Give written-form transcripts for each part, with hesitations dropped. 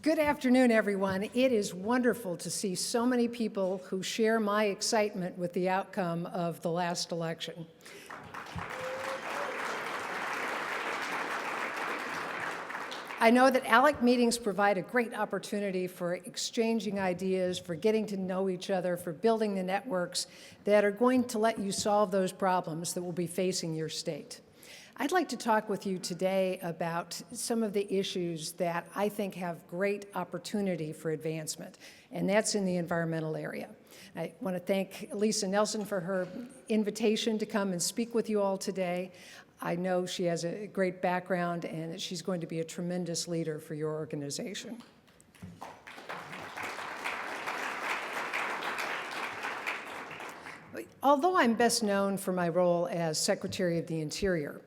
Good afternoon, everyone. It is wonderful to see so many people who share my excitement with the outcome of the last election. I know that ALEC meetings provide a great opportunity for exchanging ideas, for getting to know each other, for building the networks that are going to let you solve those problems that will be facing your state. I'd like to talk with you today about some of the issues that I think have great opportunity for advancement, and that's in the environmental area. I want to thank Lisa Nelson for her invitation to come and speak with you all today. I know she has a great background and that she's going to be a tremendous leader for your organization. Although I'm best known for my role as Secretary of the Interior,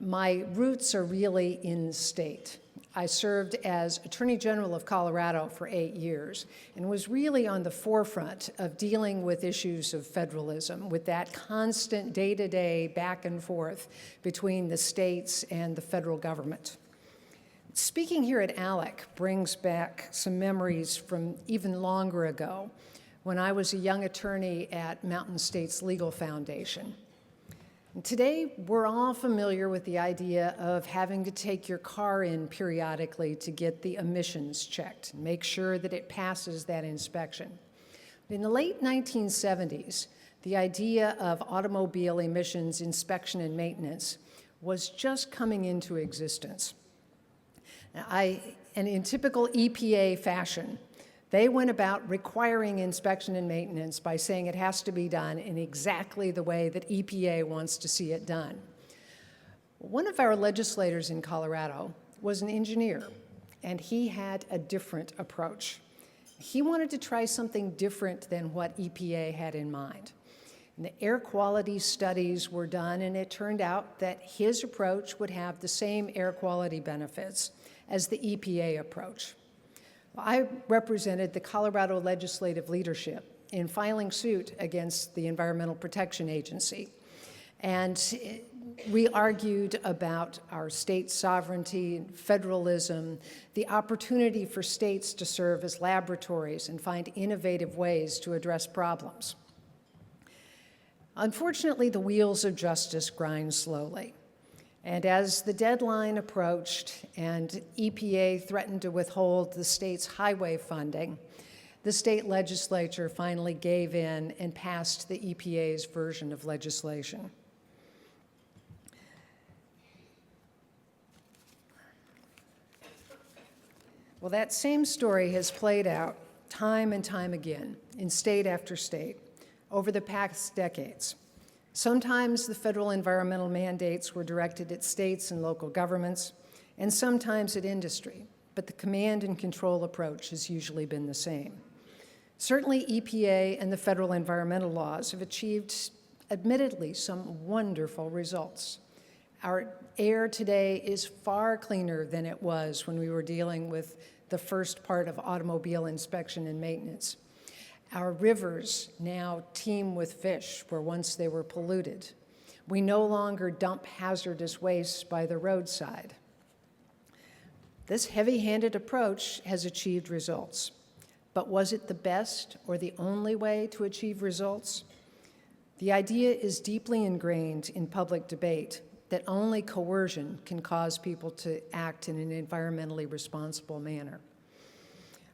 my roots are really in the state. I served as Attorney General of Colorado for 8 years and was really on the forefront of dealing with issues of federalism, with that constant day-to-day back and forth between the states and the federal government. Speaking here at ALEC brings back some memories from even longer ago, when I was a young attorney at Mountain States Legal Foundation. And today, we're all familiar with the idea of having to take your car in periodically to get the emissions checked, make sure that it passes that inspection. In the late 1970s, the idea of automobile emissions inspection and maintenance was just coming into existence. And in typical EPA fashion, they went about requiring inspection and maintenance by saying it has to be done in exactly the way that EPA wants to see it done. One of our legislators in Colorado was an engineer, and he had a different approach. He wanted to try something different than what EPA had in mind. And the air quality studies were done, and it turned out that his approach would have the same air quality benefits as the EPA approach. I represented the Colorado legislative leadership in filing suit against the Environmental Protection Agency. And we argued about our state sovereignty, federalism, the opportunity for states to serve as laboratories and find innovative ways to address problems. Unfortunately, the wheels of justice grind slowly. And as the deadline approached and EPA threatened to withhold the state's highway funding, the state legislature finally gave in and passed the EPA's version of legislation. Well, that same story has played out time and time again in state after state over the past decades. Sometimes the federal environmental mandates were directed at states and local governments, and sometimes at industry, but the command and control approach has usually been the same. Certainly, EPA and the federal environmental laws have achieved, admittedly, some wonderful results. Our air today is far cleaner than it was when we were dealing with the first part of automobile inspection and maintenance. Our rivers now teem with fish where once they were polluted. We no longer dump hazardous waste by the roadside. This heavy-handed approach has achieved results. But was it the best or the only way to achieve results? The idea is deeply ingrained in public debate that only coercion can cause people to act in an environmentally responsible manner.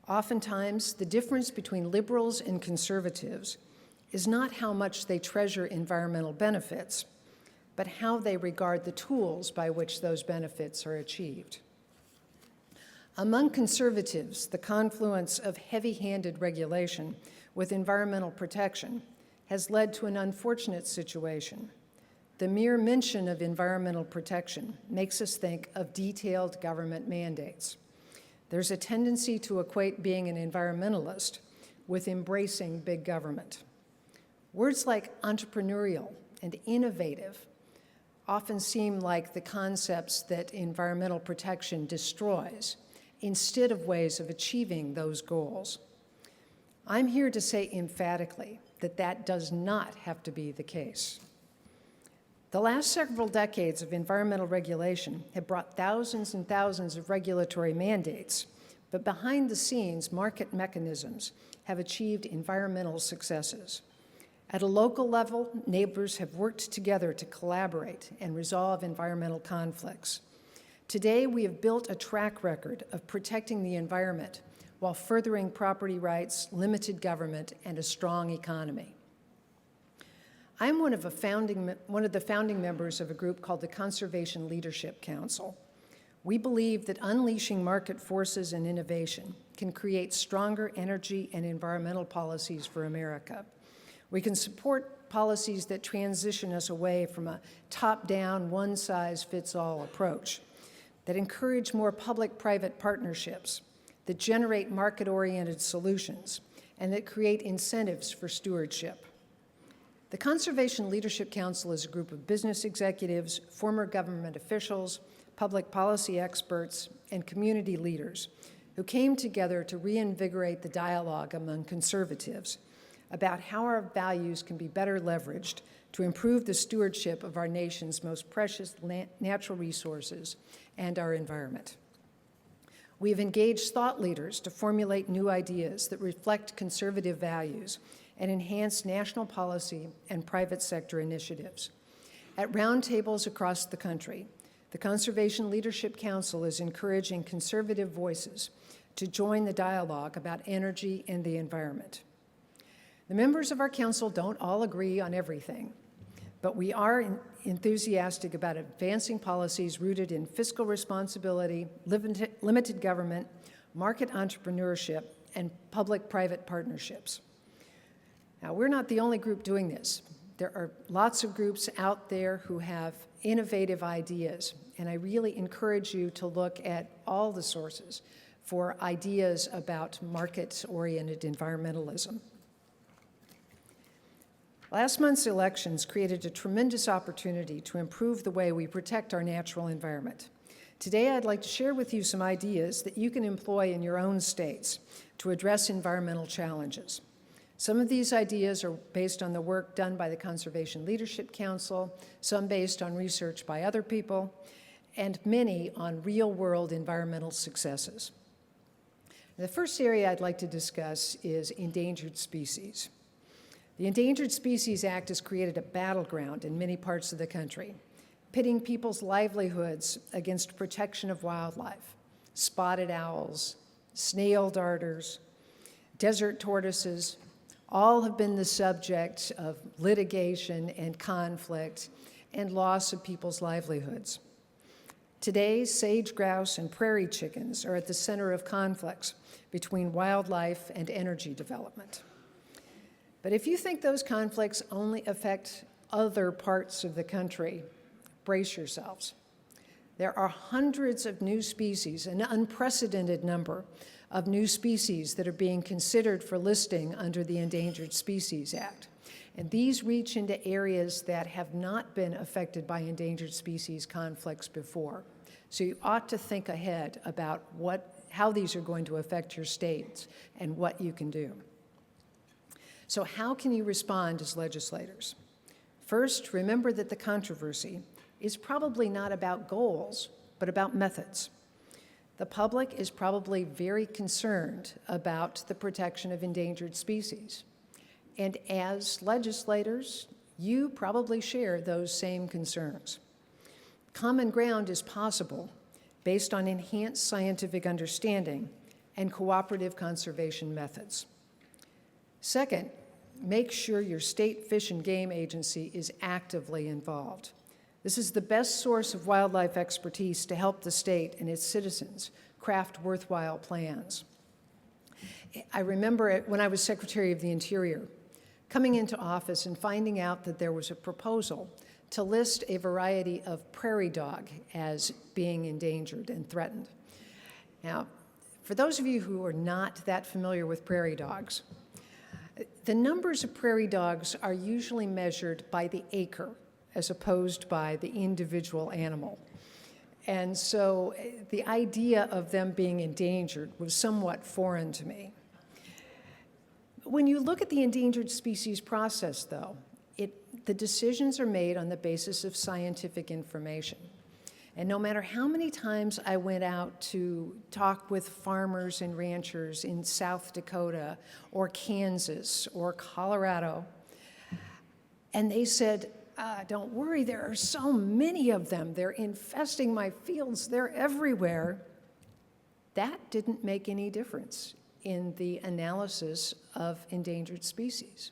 Oftentimes, the difference between liberals and conservatives is not how much they treasure environmental benefits, but how they regard the tools by which those benefits are achieved. Among conservatives, the confluence of heavy-handed regulation with environmental protection has led to an unfortunate situation. The mere mention of environmental protection makes us think of detailed government mandates. There's a tendency to equate being an environmentalist with embracing big government. Words like entrepreneurial and innovative often seem like the concepts that environmental protection destroys instead of ways of achieving those goals. I'm here to say emphatically that that does not have to be the case. The last several decades of environmental regulation have brought thousands and thousands of regulatory mandates, but behind the scenes, market mechanisms have achieved environmental successes. At a local level, neighbors have worked together to collaborate and resolve environmental conflicts. Today, we have built a track record of protecting the environment while furthering property rights, limited government, and a strong economy. I'm one of the founding members of a group called the Conservation Leadership Council. We believe that unleashing market forces and innovation can create stronger energy and environmental policies for America. We can support policies that transition us away from a top-down, one-size-fits-all approach, that encourage more public-private partnerships, that generate market-oriented solutions, and that create incentives for stewardship. The Conservation Leadership Council is a group of business executives, former government officials, public policy experts, and community leaders who came together to reinvigorate the dialogue among conservatives about how our values can be better leveraged to improve the stewardship of our nation's most precious natural resources and our environment. We have engaged thought leaders to formulate new ideas that reflect conservative values and enhance national policy and private sector initiatives. At roundtables across the country, the Conservation Leadership Council is encouraging conservative voices to join the dialogue about energy and the environment. The members of our council don't all agree on everything, but we are enthusiastic about advancing policies rooted in fiscal responsibility, limited government, market entrepreneurship, and public-private partnerships. Now, we're not the only group doing this. There are lots of groups out there who have innovative ideas, and I really encourage you to look at all the sources for ideas about market-oriented environmentalism. Last month's elections created a tremendous opportunity to improve the way we protect our natural environment. Today, I'd like to share with you some ideas that you can employ in your own states to address environmental challenges. Some of these ideas are based on the work done by the Conservation Leadership Council, some based on research by other people, and many on real-world environmental successes. The first area I'd like to discuss is endangered species. The Endangered Species Act has created a battleground in many parts of the country, pitting people's livelihoods against protection of wildlife. Spotted owls, snail darters, desert tortoises, all have been the subject of litigation and conflict and loss of people's livelihoods. Today, sage grouse and prairie chickens are at the center of conflicts between wildlife and energy development. But if you think those conflicts only affect other parts of the country, brace yourselves. There are hundreds of new species, an unprecedented number of new species that are being considered for listing under the Endangered Species Act. And these reach into areas that have not been affected by endangered species conflicts before. So you ought to think ahead about how these are going to affect your states and what you can do. So how can you respond as legislators? First, remember that the controversy is probably not about goals, but about methods. The public is probably very concerned about the protection of endangered species. And as legislators, you probably share those same concerns. Common ground is possible based on enhanced scientific understanding and cooperative conservation methods. Second, make sure your state fish and game agency is actively involved. This is the best source of wildlife expertise to help the state and its citizens craft worthwhile plans. I remember when I was Secretary of the Interior, coming into office and finding out that there was a proposal to list a variety of prairie dog as being endangered and threatened. Now, for those of you who are not that familiar with prairie dogs, the numbers of prairie dogs are usually measured by the acre as opposed by the individual animal. And so the idea of them being endangered was somewhat foreign to me. When you look at the endangered species process, though, the decisions are made on the basis of scientific information. And no matter how many times I went out to talk with farmers and ranchers in South Dakota or Kansas or Colorado, and they said, don't worry, there are so many of them. They're infesting my fields. They're everywhere. That didn't make any difference in the analysis of endangered species.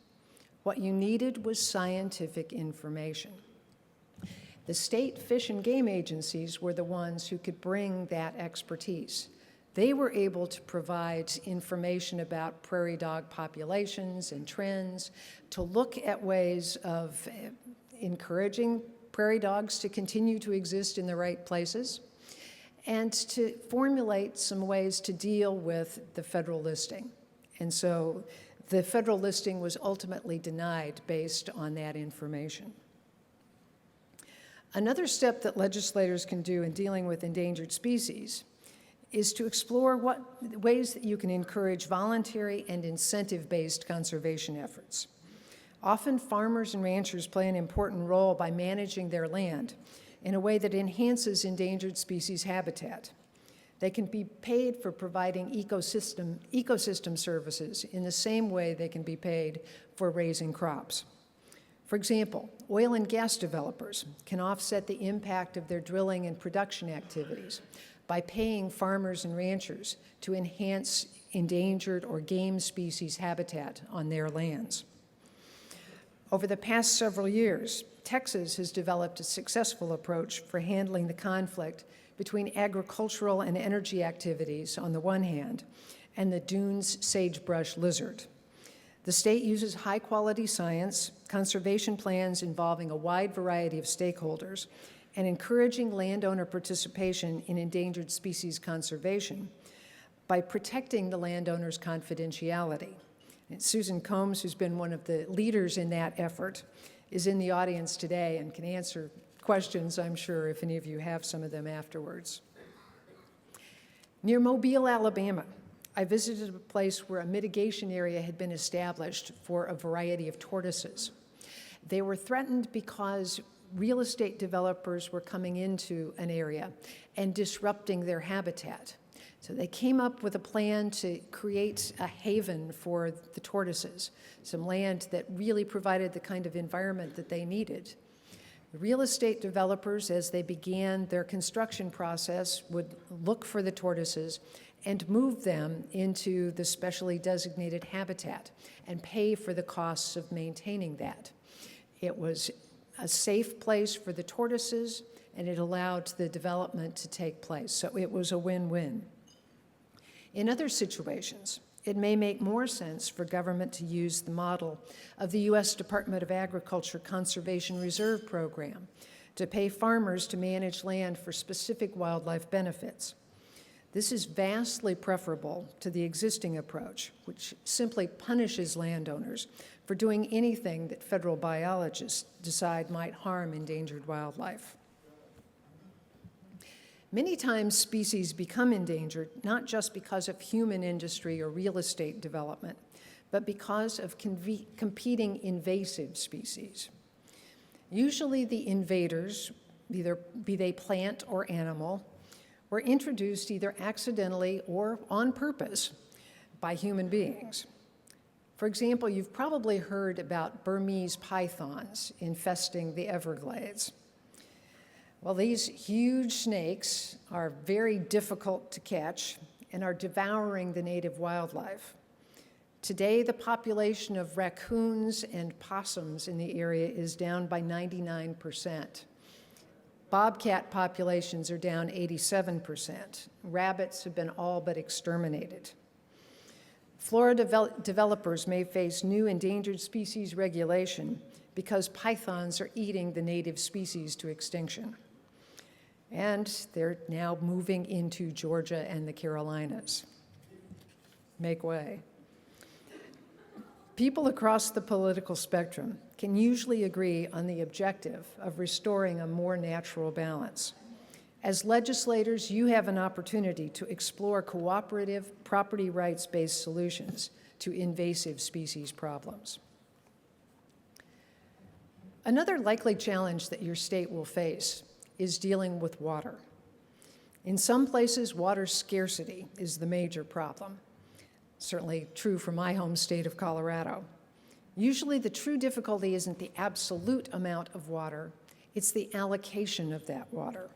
What you needed was scientific information. The state fish and game agencies were the ones who could bring that expertise. They were able to provide information about prairie dog populations and trends, to look at ways of encouraging prairie dogs to continue to exist in the right places, and to formulate some ways to deal with the federal listing. And so the federal listing was ultimately denied based on that information. Another step that legislators can do in dealing with endangered species is to explore what ways that you can encourage voluntary and incentive-based conservation efforts. Often farmers and ranchers play an important role by managing their land in a way that enhances endangered species habitat. They can be paid for providing ecosystem services in the same way they can be paid for raising crops. For example, oil and gas developers can offset the impact of their drilling and production activities by paying farmers and ranchers to enhance endangered or game species habitat on their lands. Over the past several years, Texas has developed a successful approach for handling the conflict between agricultural and energy activities on the one hand and the dunes sagebrush lizard. The state uses high-quality science, conservation plans involving a wide variety of stakeholders, and encouraging landowner participation in endangered species conservation by protecting the landowner's confidentiality. And Susan Combs, who's been one of the leaders in that effort, is in the audience today and can answer questions, I'm sure, if any of you have some of them afterwards. Near Mobile, Alabama, I visited a place where a mitigation area had been established for a variety of tortoises. They were threatened because real estate developers were coming into an area and disrupting their habitat. So they came up with a plan to create a haven for the tortoises, some land that really provided the kind of environment that they needed. The real estate developers, as they began their construction process, would look for the tortoises and move them into the specially designated habitat and pay for the costs of maintaining that. It was a safe place for the tortoises, and it allowed the development to take place. So it was a win-win. In other situations, it may make more sense for government to use the model of the U.S. Department of Agriculture Conservation Reserve Program to pay farmers to manage land for specific wildlife benefits. This is vastly preferable to the existing approach, which simply punishes landowners for doing anything that federal biologists decide might harm endangered wildlife. Many times species become endangered not just because of human industry or real estate development, but because of competing invasive species. Usually the invaders, be they plant or animal, were introduced either accidentally or on purpose by human beings. For example, you've probably heard about Burmese pythons infesting the Everglades. Well, these huge snakes are very difficult to catch and are devouring the native wildlife. Today, the population of raccoons and possums in the area is down by 99%. Bobcat populations are down 87%. Rabbits have been all but exterminated. Florida developers may face new endangered species regulation because pythons are eating the native species to extinction. And they're now moving into Georgia and the Carolinas. Make way. People across the political spectrum can usually agree on the objective of restoring a more natural balance. As legislators, you have an opportunity to explore cooperative, property rights-based solutions to invasive species problems. Another likely challenge that your state will face is dealing with water. In some places, water scarcity is the major problem. Certainly true for my home state of Colorado. Usually the true difficulty isn't the absolute amount of water, it's the allocation of that water.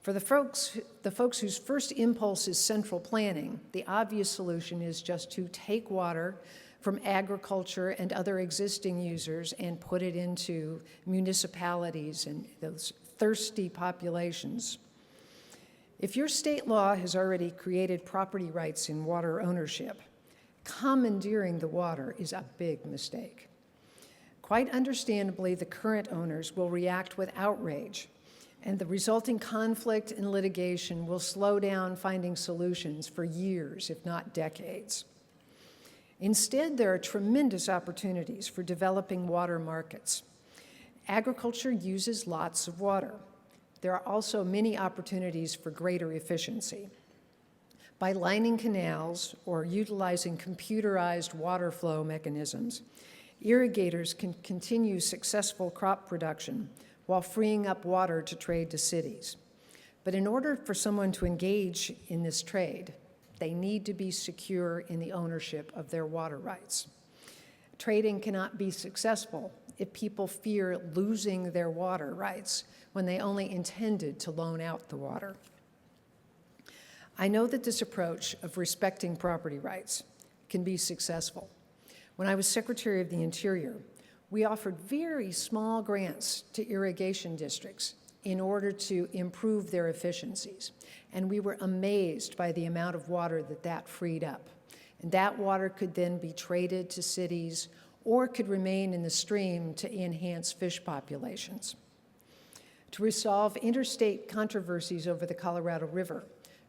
For the folks whose first impulse is central planning, the obvious solution is just to take water from agriculture and other existing users and put it into municipalities and those thirsty populations. If your state law has already created property rights in water ownership, commandeering the water is a big mistake. Quite understandably, the current owners will react with outrage, and the resulting conflict and litigation will slow down finding solutions for years, if not decades. Instead, there are tremendous opportunities for developing water markets. Agriculture uses lots of water. There are also many opportunities for greater efficiency. By lining canals or utilizing computerized water flow mechanisms, irrigators can continue successful crop production while freeing up water to trade to cities. But in order for someone to engage in this trade, they need to be secure in the ownership of their water rights. Trading cannot be successful if people fear losing their water rights when they only intended to loan out the water. I know that this approach of respecting property rights can be successful. When I was Secretary of the Interior, we offered very small grants to irrigation districts in order to improve their efficiencies. And we were amazed by the amount of water that freed up. And that water could then be traded to cities or could remain in the stream to enhance fish populations. To resolve interstate controversies over the Colorado River,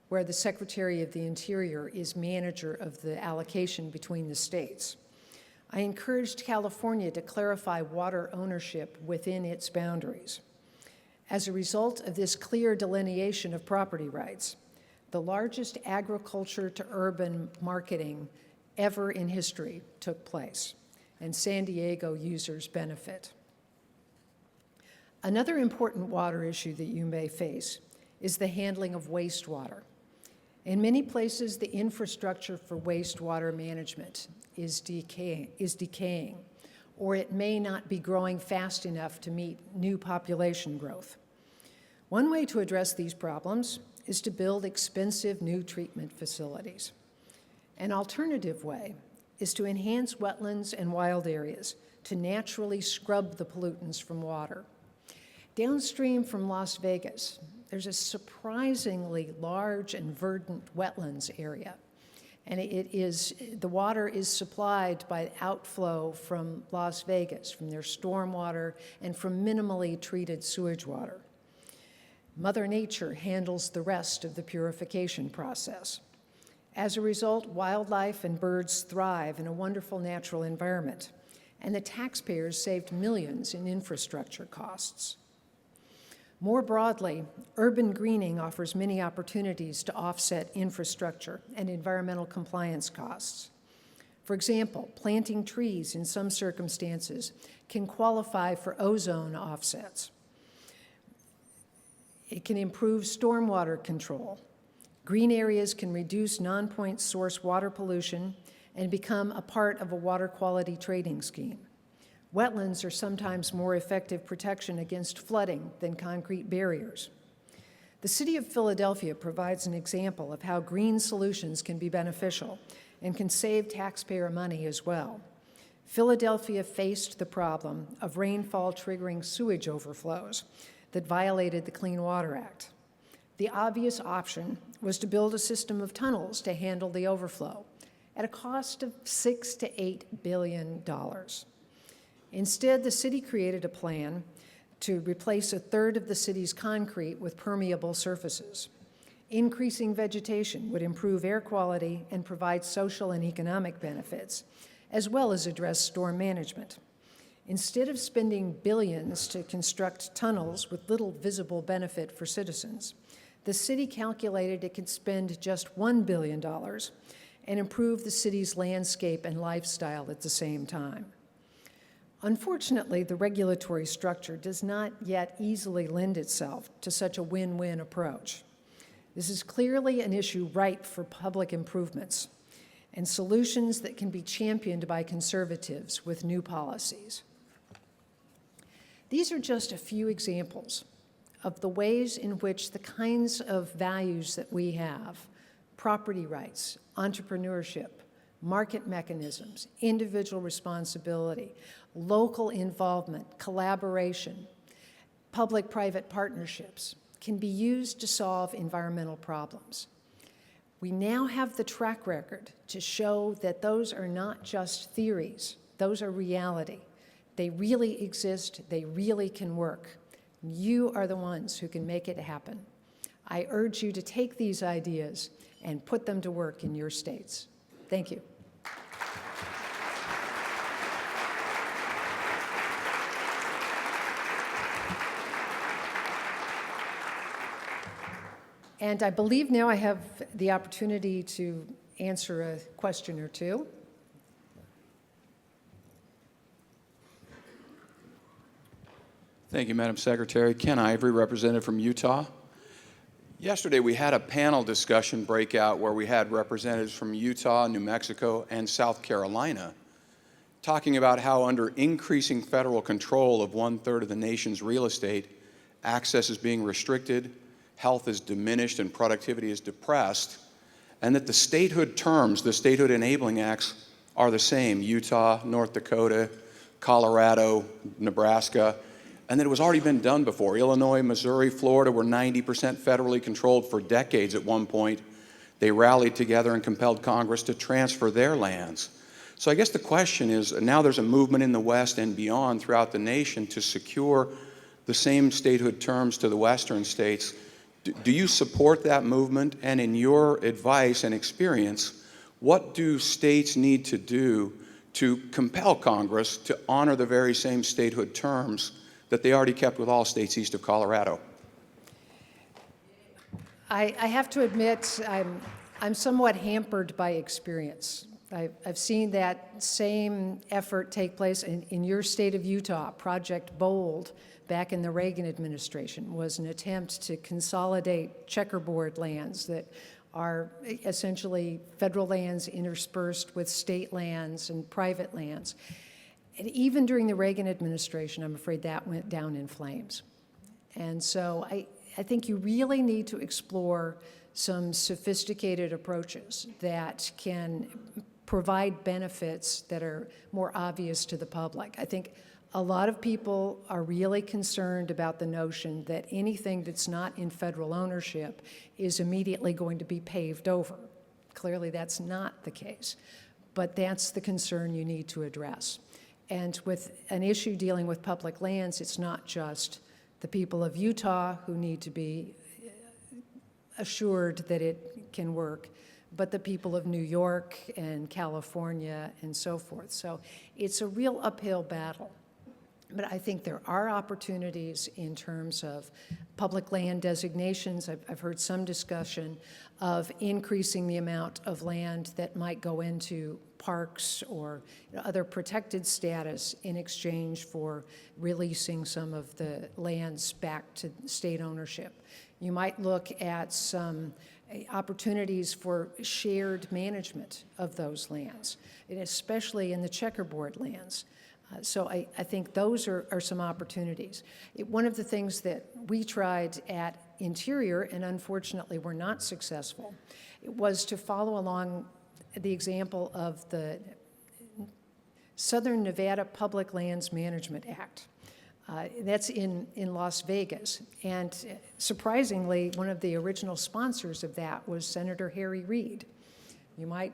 where the Secretary of the Interior is manager of the allocation between the states, I encouraged California to clarify water ownership within its boundaries. As a result of this clear delineation of property rights, the largest agriculture to urban marketing ever in history took place, and San Diego users benefit. Another important water issue that you may face is the handling of wastewater. In many places, the infrastructure for wastewater management is decaying, or it may not be growing fast enough to meet new population growth. One way to address these problems is to build expensive new treatment facilities. An alternative way is to enhance wetlands and wild areas to naturally scrub the pollutants from water. Downstream from Las Vegas, there's a surprisingly large and verdant wetlands area. And the water is supplied by outflow from Las Vegas, from their stormwater and from minimally treated sewage water. Mother Nature handles the rest of the purification process. As a result, wildlife and birds thrive in a wonderful natural environment, and the taxpayers saved millions in infrastructure costs. More broadly, urban greening offers many opportunities to offset infrastructure and environmental compliance costs. For example, planting trees in some circumstances can qualify for ozone offsets. It can improve stormwater control. Green areas can reduce non-point source water pollution and become a part of a water quality trading scheme. Wetlands are sometimes more effective protection against flooding than concrete barriers. The City of Philadelphia provides an example of how green solutions can be beneficial and can save taxpayer money as well. Philadelphia faced the problem of rainfall triggering sewage overflows that violated the Clean Water Act. The obvious option was to build a system of tunnels to handle the overflow at a cost of $6 to $8 billion. Instead, the city created a plan to replace a third of the city's concrete with permeable surfaces. Increasing vegetation would improve air quality and provide social and economic benefits, as well as address storm management. Instead of spending billions to construct tunnels with little visible benefit for citizens, the city calculated it could spend just $1 billion and improve the city's landscape and lifestyle at the same time. Unfortunately, the regulatory structure does not yet easily lend itself to such a win-win approach. This is clearly an issue ripe for public improvements and solutions that can be championed by conservatives with new policies. These are just a few examples of the ways in which the kinds of values that we have, property rights, entrepreneurship, market mechanisms, individual responsibility, local involvement, collaboration, public-private partnerships, can be used to solve environmental problems. We now have the track record to show that those are not just theories, those are reality. They really exist, they really can work. You are the ones who can make it happen. I urge you to take these ideas and put them to work in your states. Thank you. And I believe now I have the opportunity to answer a question or two. Thank you, Madam Secretary. Ken Ivory, representative from Utah. Yesterday, we had a panel discussion breakout where we had representatives from Utah, New Mexico, and South Carolina talking about how under increasing federal control of 1/3 of the nation's real estate, access is being restricted, health is diminished, and productivity is depressed, and that the statehood terms, the statehood enabling acts, are the same: Utah, North Dakota, Colorado, Nebraska, and that it was already been done before. Illinois, Missouri, Florida were 90% federally controlled for decades at one point. They rallied together and compelled Congress to transfer their lands. So I guess the question is, now there's a movement in the West and beyond throughout the nation to secure the same statehood terms to the Western states. Do you support that movement? And in your advice and experience, what do states need to do to compel Congress to honor the very same statehood terms that they already kept with all states east of Colorado? I have to admit, I'm somewhat hampered by experience. I've seen that same effort take place in your state of Utah. Project Bold, back in the Reagan administration, was an attempt to consolidate checkerboard lands that are essentially federal lands interspersed with state lands and private lands. And even during the Reagan administration, I'm afraid that went down in flames. And so I think you really need to explore some sophisticated approaches that can provide benefits that are more obvious to the public. I think a lot of people are really concerned about the notion that anything that's not in federal ownership is immediately going to be paved over. Clearly, that's not the case, but that's the concern you need to address. And with an issue dealing with public lands, it's not just the people of Utah who need to be assured that it can work, but the people of New York and California and so forth. So it's a real uphill battle. But I think there are opportunities in terms of public land designations. I've heard some discussion of increasing the amount of land that might go into parks or other protected status in exchange for releasing some of the lands back to state ownership. You might look at some opportunities for shared management of those lands, and especially in the checkerboard lands. So I think those are some opportunities. One of the things that we tried at Interior, and unfortunately were not successful, it was to follow along the example of the Southern Nevada Public Lands Management Act. That's in Las Vegas. And surprisingly, one of the original sponsors of that was Senator Harry Reid. You might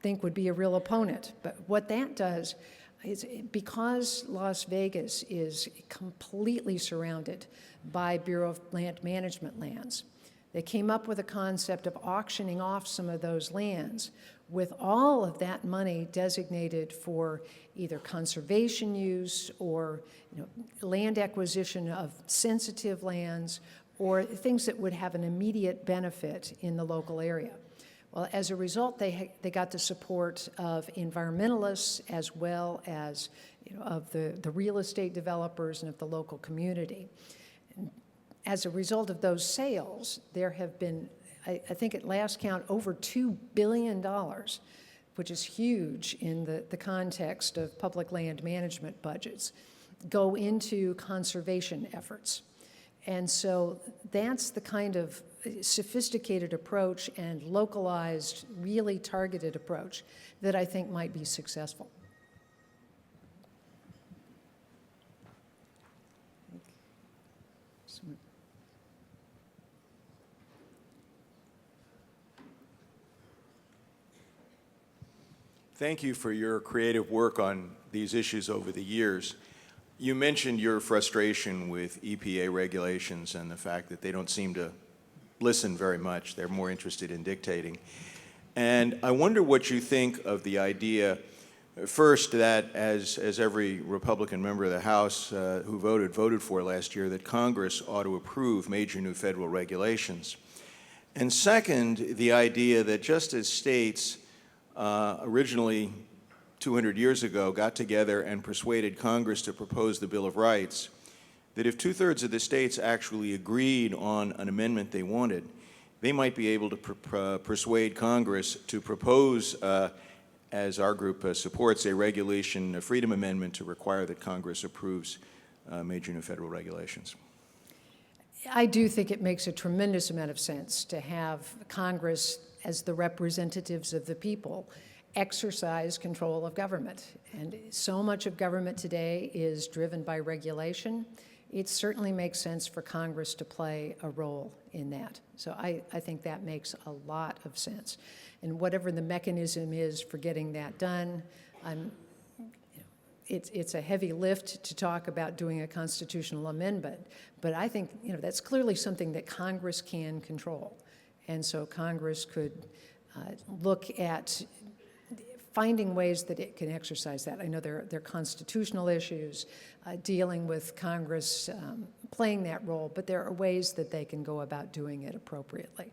think would be a real opponent, but what that does is, because Las Vegas is completely surrounded by Bureau of Land Management lands, they came up with a concept of auctioning off some of those lands with all of that money designated for either conservation use or land acquisition of sensitive lands or things that would have an immediate benefit in the local area. Well, as a result, they got the support of environmentalists as well as of the real estate developers and of the local community. As a result of those sales, there have been, I think at last count, over $2 billion, which is huge in the context of public land management budgets, go into conservation efforts. And so that's the kind of sophisticated approach and localized, really targeted approach that I think might be successful. Thank you for your creative work on these issues over the years. You mentioned your frustration with EPA regulations and the fact that they don't seem to listen very much. They're more interested in dictating. And I wonder what you think of the idea, first, that as every Republican member of the House who voted for last year, that Congress ought to approve major new federal regulations. And second, the idea that just as states originally 200 years ago got together and persuaded Congress to propose the Bill of Rights, that if 2/3 of the states actually agreed on an amendment they wanted, they might be able to persuade Congress to propose, as our group supports, a regulation, a freedom amendment to require that Congress approves major new federal regulations. I do think it makes a tremendous amount of sense to have Congress, as the representatives of the people, exercise control of government. And so much of government today is driven by regulation. It certainly makes sense for Congress to play a role in that. So I think that makes a lot of sense. And whatever the mechanism is for getting that done, it's a heavy lift to talk about doing a constitutional amendment, but I think that's clearly something that Congress can control. And so Congress could look at finding ways that it can exercise that. I know there are constitutional issues dealing with Congress playing that role, but there are ways that they can go about doing it appropriately.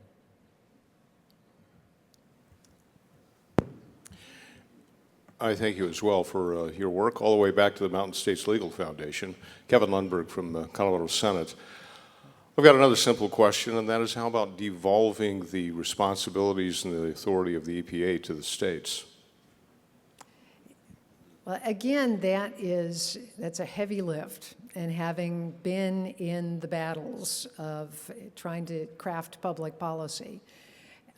I thank you as well for your work, all the way back to the Mountain States Legal Foundation. Kevin Lundberg from the Colorado Senate. I've got another simple question, and that is, how about devolving the responsibilities and the authority of the EPA to the states? Well, again, that's a heavy lift, and having been in the battles of trying to craft public policy,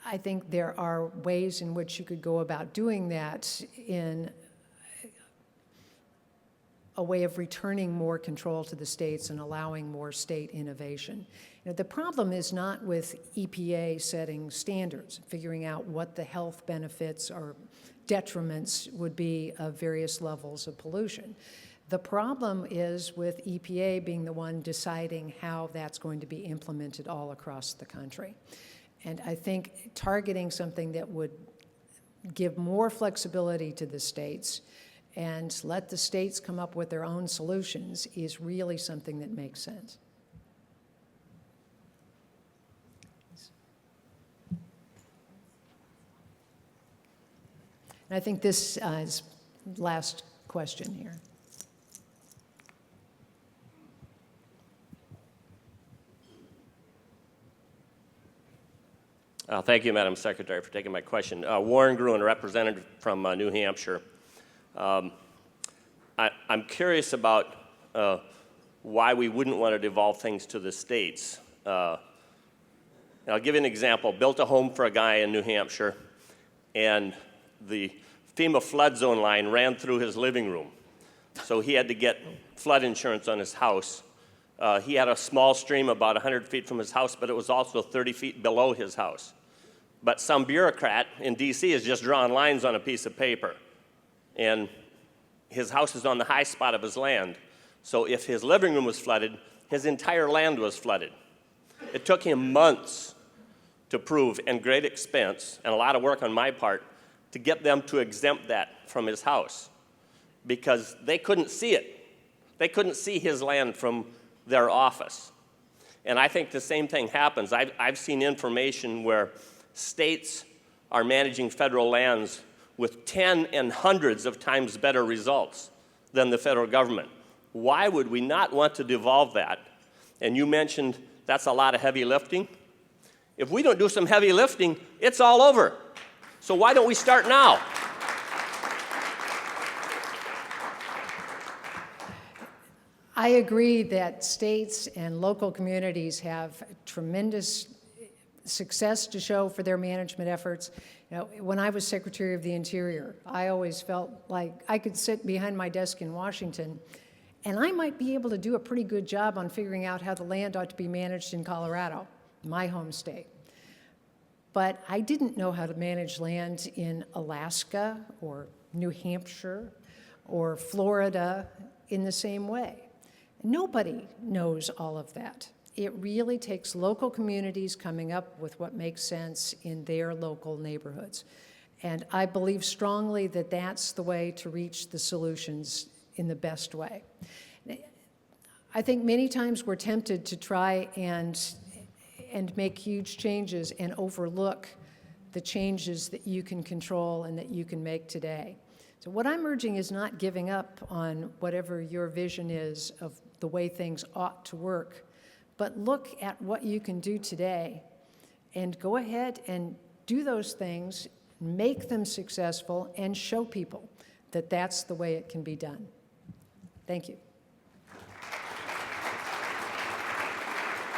I think there are ways in which you could go about doing that in a way of returning more control to the states and allowing more state innovation. The problem is not with EPA setting standards, figuring out what the health benefits or detriments would be of various levels of pollution. The problem is with EPA being the one deciding how that's going to be implemented all across the country. And I think targeting something that would give more flexibility to the states and let the states come up with their own solutions is really something that makes sense. And I think this is last question here. Thank you, Madam Secretary, for taking my question. Warren Gruen, representative from New Hampshire. I'm curious about why we wouldn't want to devolve things to the states. I'll give you an example. Built a home for a guy in New Hampshire, and the FEMA flood zone line ran through his living room. So he had to get flood insurance on his house. He had a small stream about 100 feet from his house, but it was also 30 feet below his house. But some bureaucrat in D.C. has just drawn lines on a piece of paper, and his house is on the high spot of his land. So if his living room was flooded, his entire land was flooded. It took him months to prove, and great expense, and a lot of work on my part, to get them to exempt that from his house, because they couldn't see it. They couldn't see his land from their office. And I think the same thing happens. I've seen information where states are managing federal lands with 10 and hundreds of times better results than the federal government. Why would we not want to devolve that? And you mentioned that's a lot of heavy lifting. If we don't do some heavy lifting, it's all over. So why don't we start now? I agree that states and local communities have tremendous success to show for their management efforts. You know, when I was Secretary of the Interior, I always felt like I could sit behind my desk in Washington and I might be able to do a pretty good job on figuring out how the land ought to be managed in Colorado, my home state. But I didn't know how to manage land in Alaska or New Hampshire or Florida in the same way. Nobody knows all of that. It really takes local communities coming up with what makes sense in their local neighborhoods. And I believe strongly that that's the way to reach the solutions in the best way. I think many times we're tempted to try and make huge changes and overlook the changes that you can control and that you can make today. So what I'm urging is not giving up on whatever your vision is of the way things ought to work, but look at what you can do today and go ahead and do those things, make them successful, and show people that that's the way it can be done. Thank you.